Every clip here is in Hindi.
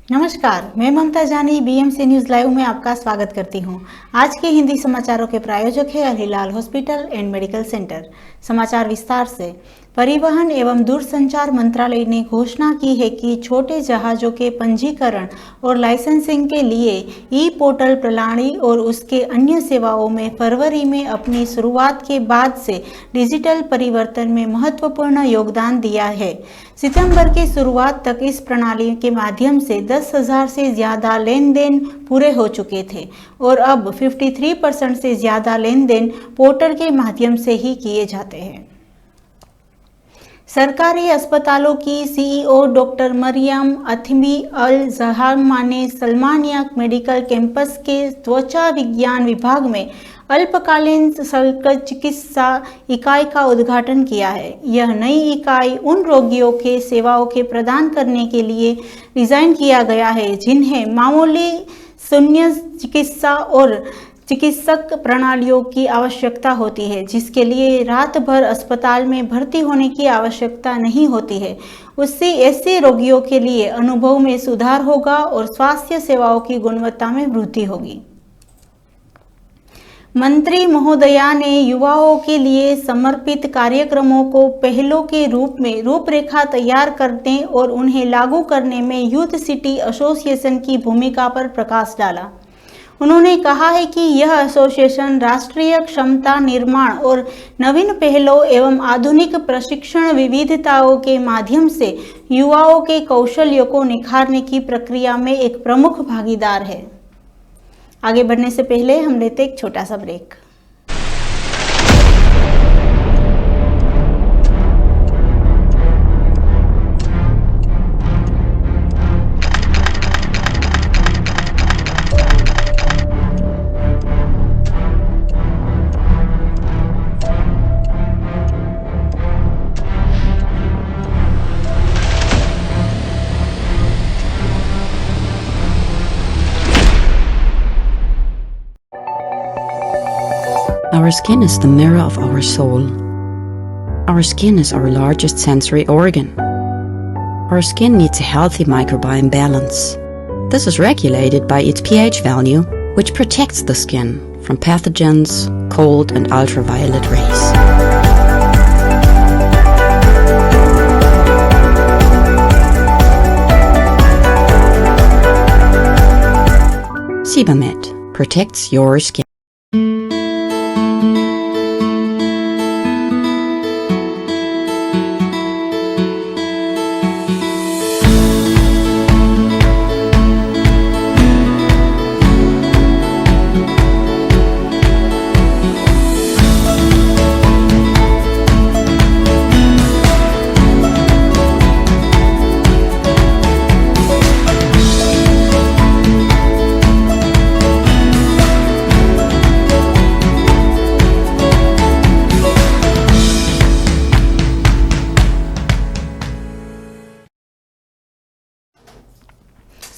नमस्कार, मैं ममता जानी बीएमसी न्यूज़ लाइव में आपका स्वागत करती हूं। आज के हिंदी समाचारों के प्रायोजक है अल हिलाल हॉस्पिटल एंड मेडिकल सेंटर। समाचार विस्तार से। परिवहन एवं दूरसंचार मंत्रालय ने घोषणा की है कि छोटे जहाज़ों के पंजीकरण और लाइसेंसिंग के लिए ई पोर्टल प्रणाली और उसके अन्य सेवाओं में फरवरी में अपनी शुरुआत के बाद से डिजिटल परिवर्तन में महत्वपूर्ण योगदान दिया है। सितंबर की शुरुआत तक इस प्रणाली के माध्यम से 10,000 से ज़्यादा लेन देन पूरे हो चुके थे और अब 53% से ज़्यादा लेन देन पोर्टल के माध्यम से ही किए जाते हैं। सरकारी अस्पतालों की सीईओ डॉक्टर मरियम अथमी अल जहारमा ने सलमानिया मेडिकल कैंपस के त्वचा विज्ञान विभाग में अल्पकालीन शल्य चिकित्सा इकाई का उद्घाटन किया है। यह नई इकाई उन रोगियों के सेवाओं के प्रदान करने के लिए डिज़ाइन किया गया है जिन्हें मामूली शून्य चिकित्सा और चिकित्सक प्रणालियों की आवश्यकता होती है, जिसके लिए रात भर अस्पताल में भर्ती होने की आवश्यकता नहीं होती है। उससे ऐसे रोगियों के लिए अनुभव में सुधार होगा और स्वास्थ्य सेवाओं की गुणवत्ता में वृद्धि होगी। मंत्री महोदया ने युवाओं के लिए समर्पित कार्यक्रमों को पहलों के रूप में रूपरेखा तैयार करने और उन्हें लागू करने में यूथ सिटी एसोसिएशन की भूमिका पर प्रकाश डाला। उन्होंने कहा है कि यह एसोसिएशन राष्ट्रीय क्षमता निर्माण और नवीन पहलों एवं आधुनिक प्रशिक्षण विविधताओं के माध्यम से युवाओं के कौशल्यों को निखारने की प्रक्रिया में एक प्रमुख भागीदार है। आगे बढ़ने से पहले हम लेते एक छोटा सा break. Our skin is the mirror of our soul. Our skin is our largest sensory organ. Our skin needs a healthy microbiome balance. This is regulated by its pH value, which protects the skin from pathogens, cold and ultraviolet rays. Sebamed protects your skin.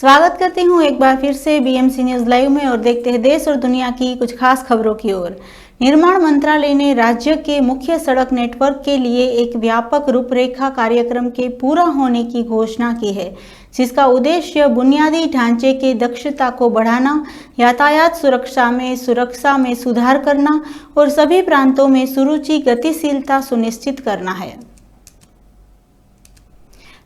स्वागत करती हूँ एक बार फिर से बीएमसी न्यूज़ लाइव में और देखते हैं देश और दुनिया की कुछ खास खबरों की ओर। निर्माण मंत्रालय ने राज्य के मुख्य सड़क नेटवर्क के लिए एक व्यापक रूपरेखा कार्यक्रम के पूरा होने की घोषणा की है, जिसका उद्देश्य बुनियादी ढांचे के दक्षता को बढ़ाना, यातायात सुरक्षा में सुधार करना और सभी प्रांतों में सुरुचि गतिशीलता सुनिश्चित करना है।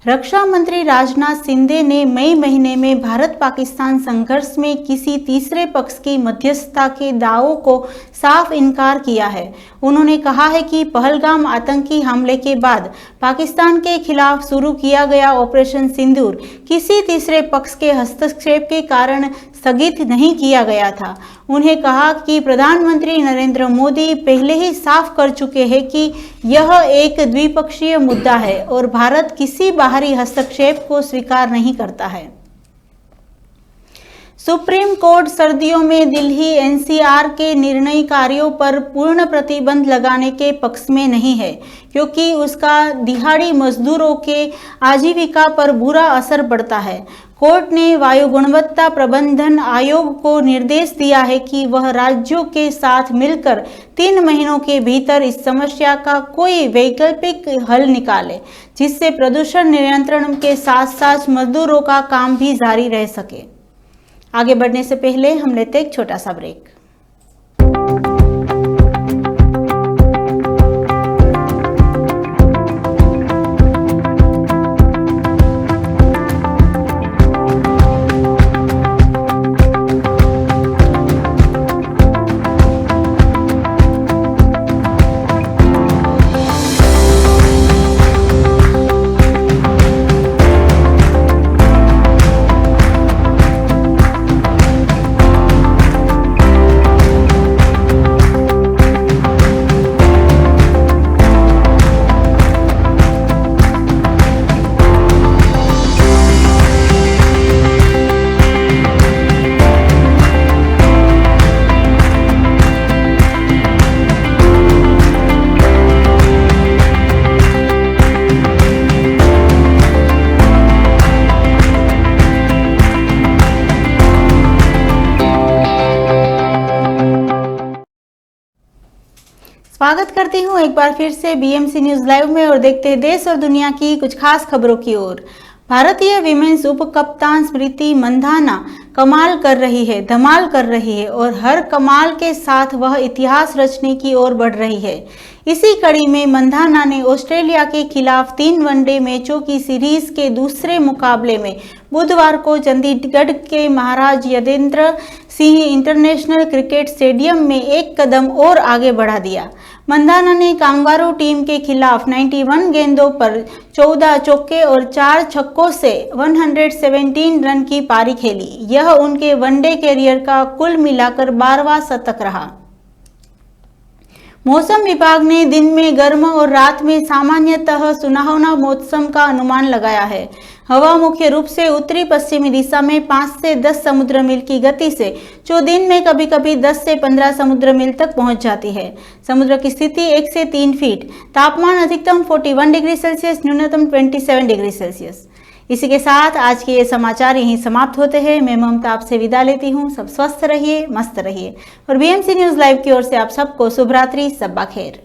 रक्षा मंत्री राजनाथ सिंह ने मई महीने में भारत पाकिस्तान संघर्ष में किसी तीसरे पक्ष की मध्यस्थता के दावों को साफ इनकार किया है। उन्होंने कहा है कि पहलगाम आतंकी हमले के बाद पाकिस्तान के खिलाफ शुरू किया गया ऑपरेशन सिंदूर किसी तीसरे पक्ष के हस्तक्षेप के कारण स्थगित नहीं किया गया था। उन्हें कहा कि प्रधानमंत्री नरेंद्र मोदी पहले ही साफ कर चुके हैं कि यह एक द्विपक्षीय मुद्दा है और भारत किसी बाहरी हस्तक्षेप को स्वीकार नहीं करता है। सुप्रीम कोर्ट सर्दियों में दिल्ली एनसीआर के निर्णयकारियों पर पूर्ण प्रतिबंध लगाने के पक्ष में नहीं है, क्योंकि उसका दिहाड़ी मजदूरों के आजीविका पर बुरा असर पड़ता है। कोर्ट ने वायु गुणवत्ता प्रबंधन आयोग को निर्देश दिया है कि वह राज्यों के साथ मिलकर 3 महीनों के भीतर इस समस्या का कोई वैकल्पिक हल निकाले, जिससे प्रदूषण नियंत्रण के साथ साथ मजदूरों का काम भी जारी रह सके। आगे बढ़ने से पहले हम लेते एक छोटा सा ब्रेक। स्वागत करती हूँ एक बार फिर से बीएमसी न्यूज लाइव में और देखते हैं देश और दुनिया की कुछ खास खबरों की ओर। भारतीय विमेंस उप कप्तान स्मृति मंधाना कमाल कर रही है, धमाल कर रही है और हर कमाल के साथ वह इतिहास रचने की ओर बढ़ रही है। इसी कड़ी में मंधाना ने ऑस्ट्रेलिया के खिलाफ 3 वनडे मैचों की सीरीज के दूसरे मुकाबले में बुधवार को चंडीगढ़ के महाराज यदेंद्र सिंह इंटरनेशनल क्रिकेट स्टेडियम में एक कदम और आगे बढ़ा दिया। मंधाना ने कांगारू टीम के खिलाफ 91 गेंदों पर 14 चौके और 4 छक्कों से 117 रन की पारी खेली। यह उनके वनडे कैरियर का कुल मिलाकर 12वां शतक रहा। मौसम विभाग ने दिन में गर्म और रात में सामान्यतः सुहावना मौसम का अनुमान लगाया है। हवा मुख्य रूप से उत्तरी पश्चिमी दिशा में 5 से 10 समुद्र मील की गति से, जो दिन में कभी कभी 10 से 15 समुद्र मील तक पहुंच जाती है। समुद्र की स्थिति 1 से 3 फीट। तापमान अधिकतम 41 डिग्री सेल्सियस, न्यूनतम 27 डिग्री सेल्सियस। इसी के साथ आज के ये समाचार यहीं समाप्त होते हैं। मैं ममता आपसे विदा लेती हूँ। सब स्वस्थ रहिए, मस्त रहिए और बीएमसी न्यूज लाइव की ओर से आप सबको शुभ रात्रि, सब्बा खैर।